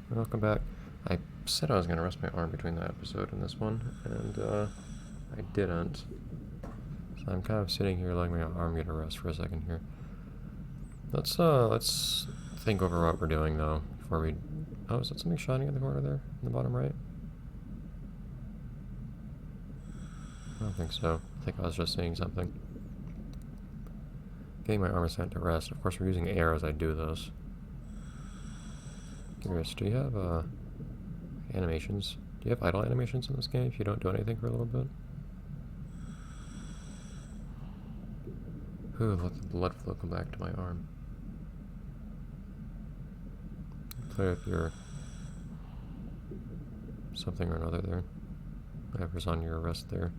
Welcome back. I said I was going to rest my arm between that episode and this one, and I didn't. So I'm kind of sitting here letting my arm get a rest for a second here. Let's think over what we're doing though before we. Oh, is that something shining in the corner there, in the bottom right? I don't think so. I think I was just seeing something. Getting my arm assigned to rest. Of course, we're using air as I do this. Curious, do you have animations? Do you have idle animations in this game if you don't do anything for a little bit? Ooh, let the blood flow come back to my arm. Play with your something or another there. Whatever's on your wrist there.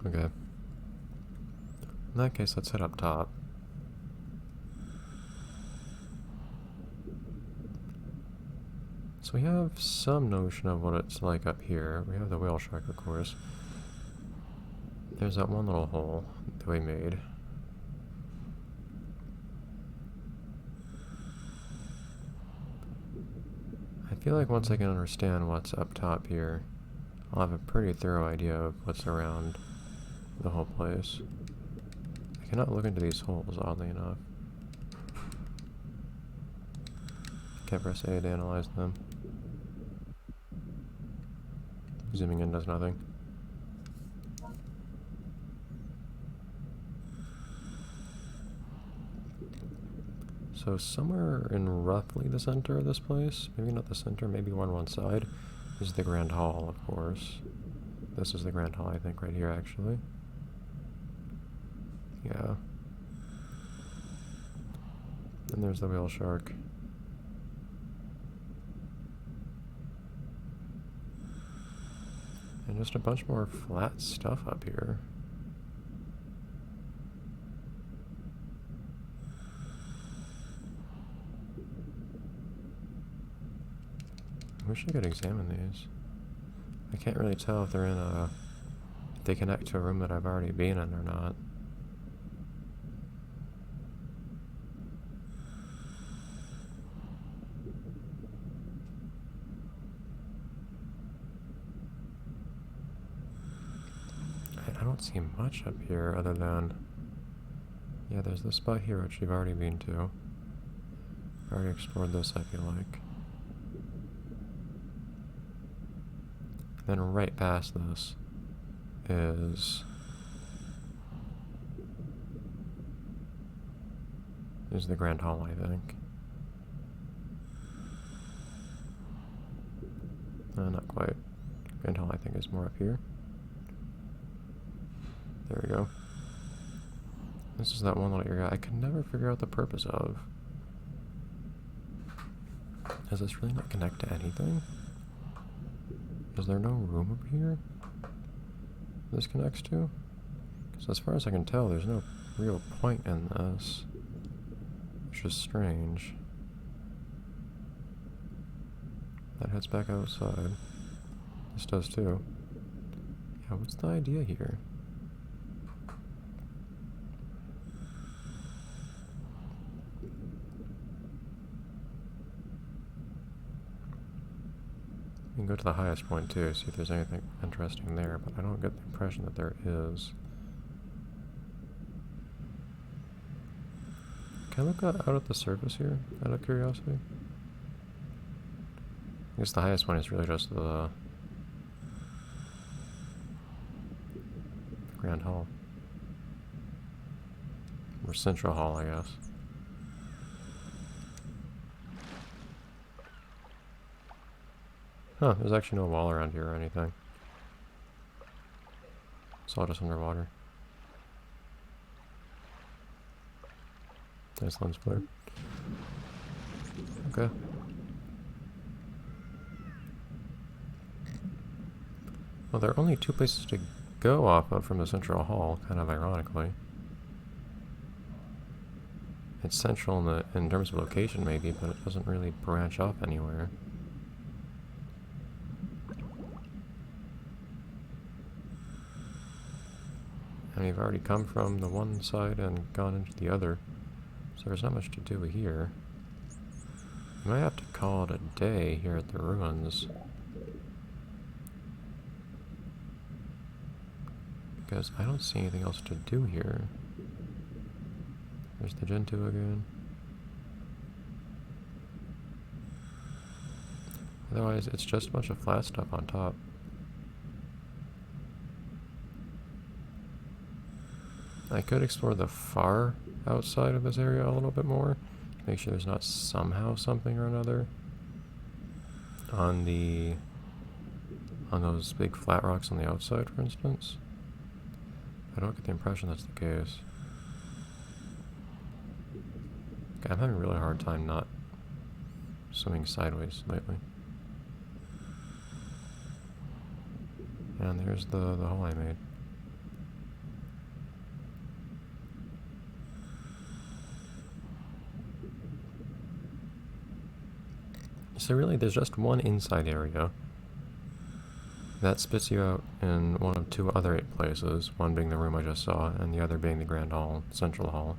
Okay. In that case, let's head up top. So we have some notion of what it's like up here. We have the whale shark, of course. There's that one little hole that we made. I feel like once I can understand what's up top here, I'll have a pretty thorough idea of what's around the whole place. I cannot look into these holes, oddly enough. Can't press A to analyze them. Zooming in does nothing. So somewhere in roughly the center of this place, maybe not the center, maybe on one side, is the Grand Hall, of course. This is the Grand Hall, I think, right here, actually. Yeah. And there's the whale shark. And just a bunch more flat stuff up here. I wish I could examine these. I can't really tell if they're in a... if they connect to a room that I've already been in or not. I don't see much up here other than... yeah, there's this spot here which you've already been to. I've already explored this, I feel like. Then right past this is the Grand Hall, I think. Not quite. Grand Hall, I think, is more up here. There we go. This is that one little area I can never figure out the purpose of. Does this really not connect to anything? Is there no room over here this connects to? Because as far as I can tell, there's no real point in this. Which is strange. That heads back outside. This does too. Yeah, what's the idea here? You can go to the highest point too, see if there's anything interesting there, but I don't get the impression that there is. Can I look out at the surface here, out of curiosity? I guess the highest one is really just the Grand Hall. Or Central Hall, I guess. Huh, there's actually no wall around here or anything. It's all just underwater. Nice lens flare. Okay. Well, there are only two places to go off of from the Central Hall, kind of ironically. It's central in terms of location, maybe, but it doesn't really branch off anywhere. And we've already come from the one side and gone into the other. So there's not much to do here. We might have to call it a day here at the ruins. Because I don't see anything else to do here. There's the Gentoo again. Otherwise, it's just a bunch of flat stuff on top. I could explore the far outside of this area a little bit more. Make sure there's not somehow something or another on those big flat rocks on the outside, for instance. I don't get the impression that's the case. Okay, I'm having a really hard time not swimming sideways lately. And there's the hole I made. So really, there's just one inside area that spits you out in one of two other 8 places, one being the room I just saw, and the other being the Grand Hall, Central Hall.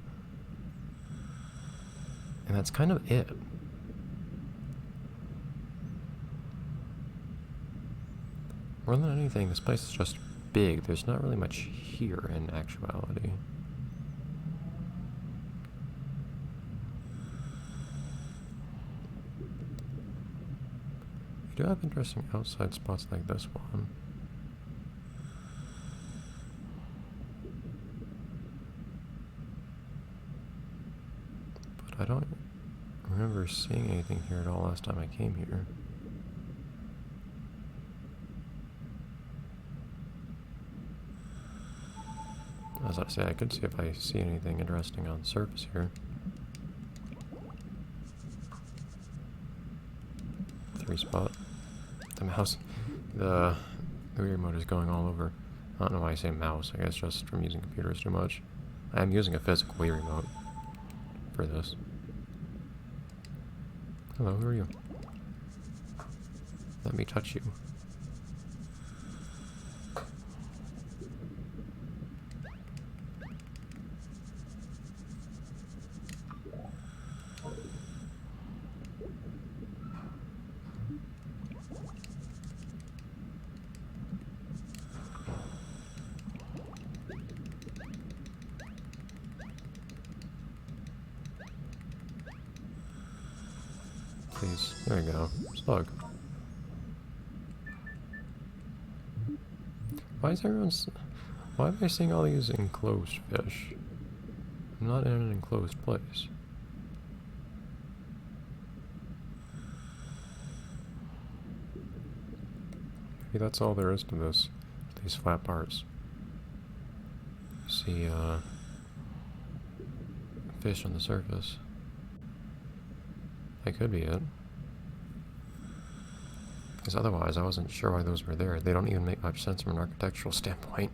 And that's kind of it. More than anything, this place is just big. There's not really much here in actuality. We do have interesting outside spots like this one. But I don't remember seeing anything here at all last time I came here. As I say, I could see if I see anything interesting on the surface here. 3 spot. The mouse, the Wii remote is going all over. I don't know why I say mouse, I guess just from using computers too much. I am using a physical Wii remote for this. Hello, who are you? Let me touch you. Please. There we go. Slug. Why is everyone... Why am I seeing all these enclosed fish? I'm not in an enclosed place. Maybe that's all there is to this. These flat parts. See, fish on the surface. That could be it. Because otherwise, I wasn't sure why those were there. They don't even make much sense from an architectural standpoint.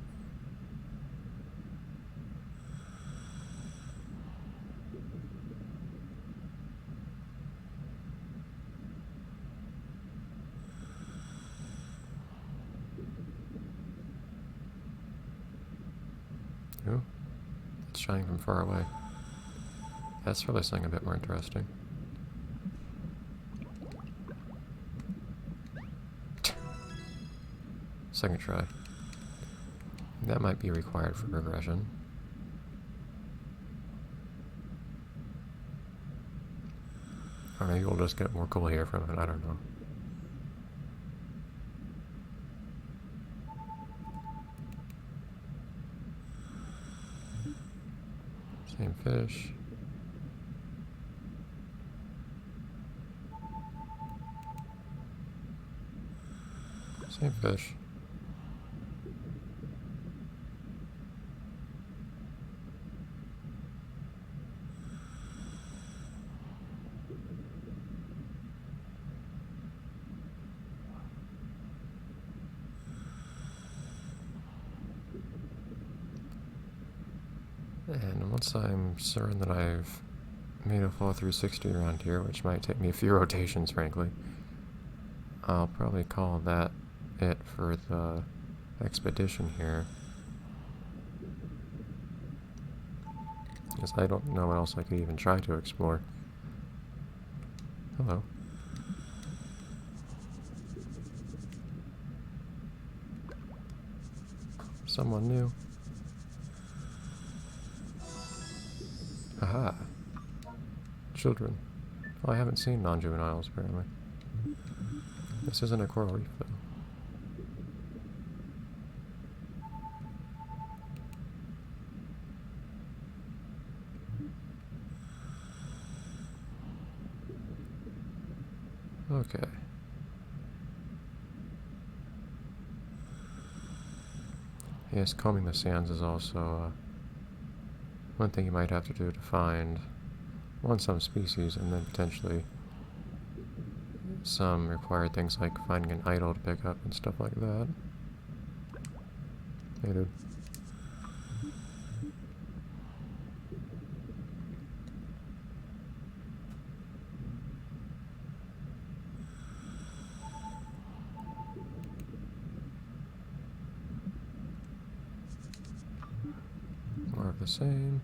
Ooh, it's shining from far away. That's really something a bit more interesting. Second try. That might be required for progression. Or maybe we'll just get more cool hair from it, I don't know. Same fish. Same fish. And once I'm certain that I've made a full 360 around here, which might take me a few rotations, frankly, I'll probably call that it for the expedition here. Because I don't know what else I could even try to explore. Hello. Someone new. Aha. Children. Oh, I haven't seen non-juveniles, apparently. This isn't a coral reef, though. Okay. Yes, combing the sands is also one thing you might have to do to find, one, some species, and then potentially some required things like finding an idol to pick up and stuff like that. Hey, dude. More of the same.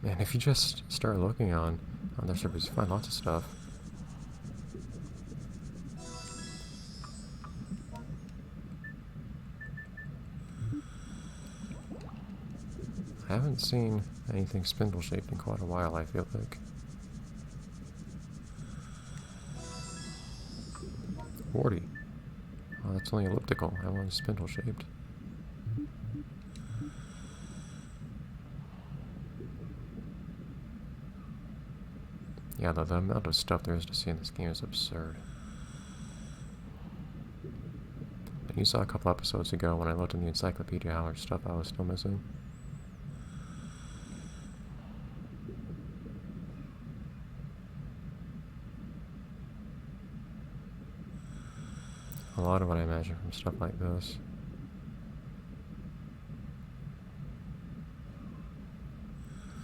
Man, if you just start looking on their servers, you find lots of stuff. I haven't seen anything spindle-shaped in quite a while, I feel like. 40. Oh, that's only elliptical. I want spindle-shaped. Yeah, the amount of stuff there is to see in this game is absurd. And you saw a couple episodes ago when I looked in the encyclopedia how much stuff I was still missing. A lot of what I imagine from stuff like this.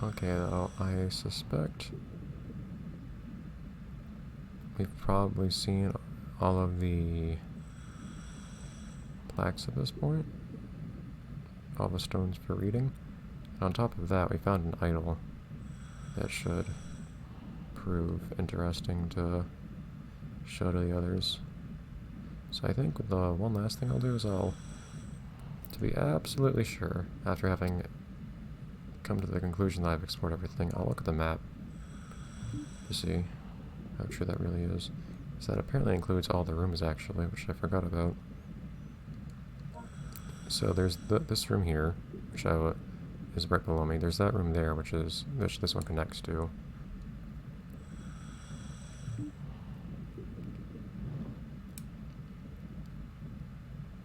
Okay, though, I suspect we've probably seen all of the plaques at this point. All the stones for reading. And on top of that, we found an idol that should prove interesting to show to the others. So I think the one last thing I'll do is to be absolutely sure, after having come to the conclusion that I've explored everything, I'll look at the map to see how true that really is. So that apparently includes all the rooms, actually, which I forgot about. So there's this room here, which is right below me. There's that room there, which this one connects to.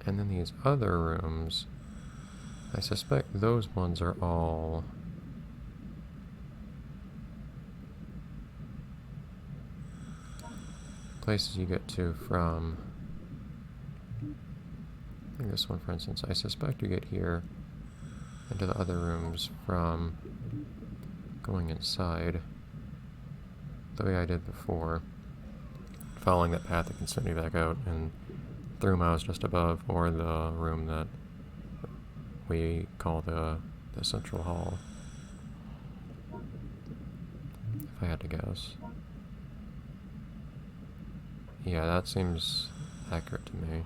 And then these other rooms, I suspect those ones are all places you get to from, I think this one for instance, I suspect you get here into the other rooms from going inside the way I did before, following that path that can send me back out, and the room I was just above, or the room that we call the central hall, if I had to guess. Yeah, that seems accurate to me.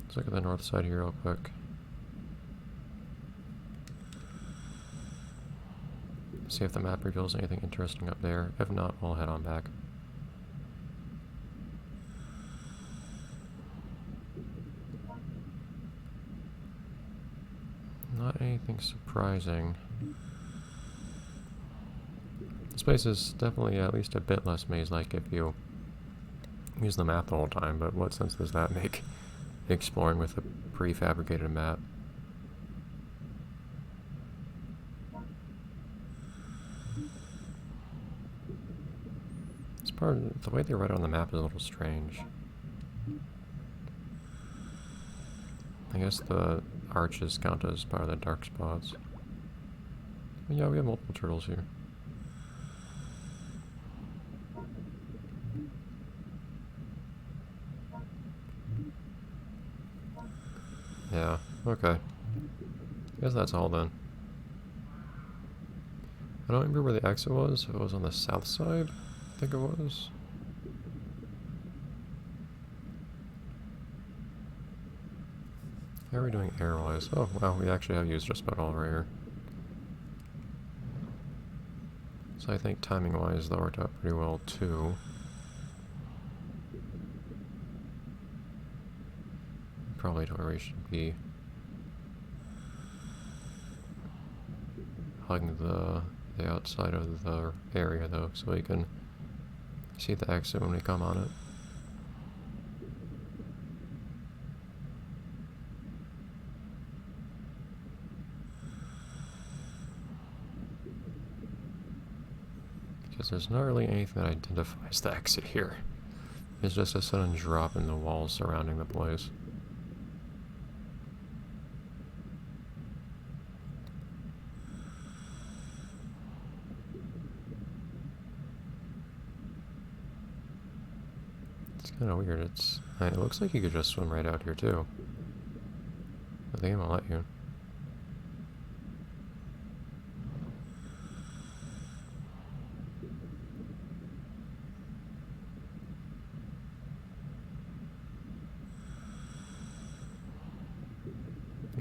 Let's look at the north side here real quick. See if the map reveals anything interesting up there. If not, we'll head on back. Not anything surprising. This place is definitely at least a bit less maze-like if you use the map the whole time, but what sense does that make, exploring with a prefabricated map? This part, the way they write it on the map is a little strange. I guess the arches count as part of the dark spots. But yeah, we have multiple turtles here. Yeah, okay. Guess that's all then. I don't remember where the exit was. If it was on the south side, I think it was. How are we doing air-wise? Oh, wow, we actually have used just about all of our air. So I think timing-wise that worked out pretty well too. Probably to where we should be. Hugging the outside of the area though, so we can see the exit when we come on it. Because there's not really anything that identifies the exit here. It's just a sudden drop in the walls surrounding the place. It's kind of weird. It looks like you could just swim right out here too. But the game will let you.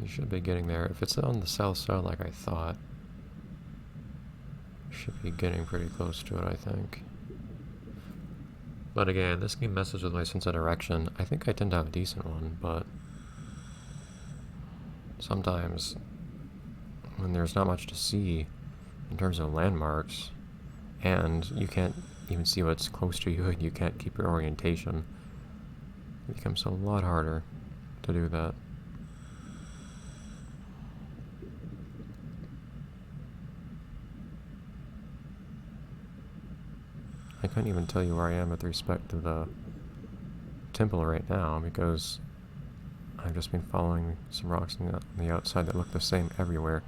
You should be getting there. If it's on the south side like I thought, you should be getting pretty close to it, I think. But again, this game messes with my sense of direction. I think I tend to have a decent one, but sometimes when there's not much to see in terms of landmarks, and you can't even see what's close to you and you can't keep your orientation, it becomes a lot harder to do that. I couldn't even tell you where I am with respect to the temple right now because I've just been following some rocks on the outside that look the same everywhere.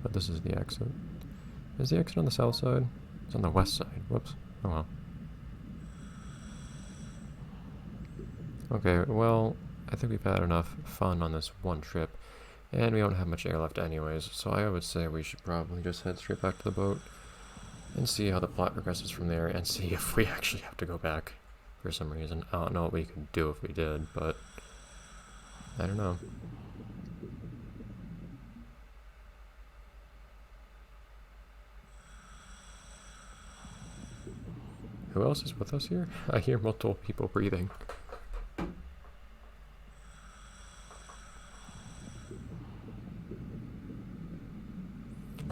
But this is the exit. Is the exit on the south side? It's on the west side. Whoops. Oh well. Okay, well, I think we've had enough fun on this one trip. And we don't have much air left anyways, so I would say we should probably just head straight back to the boat and see how the plot progresses from there, and see if we actually have to go back for some reason. I don't know what we could do if we did, but I don't know. Who else is with us here? I hear multiple people breathing.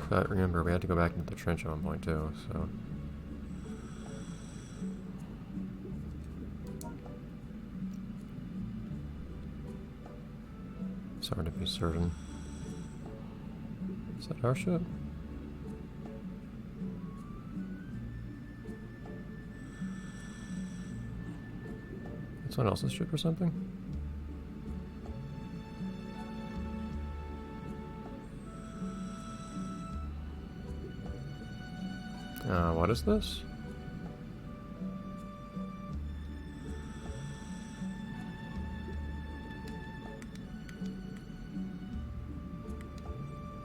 But remember, we had to go back into the trench at one point too, so... It's hard to be certain. Is that our ship? It's someone else's ship or something? What is this?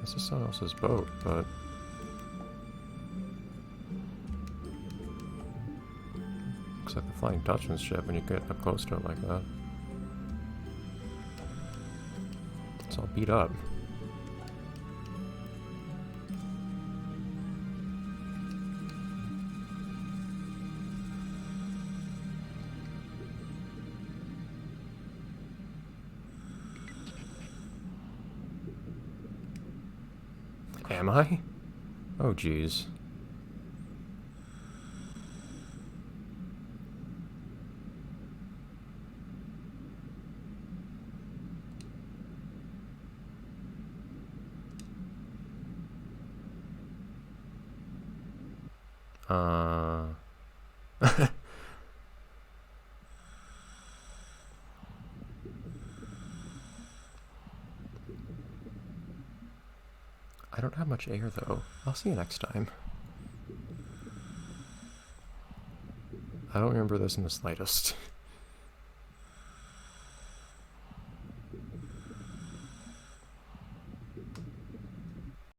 This is someone else's boat, but... Looks like the Flying Dutchman's ship when you get up close to it like that. It's all beat up. Am I? Oh, jeez. I don't have much air, though. I'll see you next time. I don't remember this in the slightest.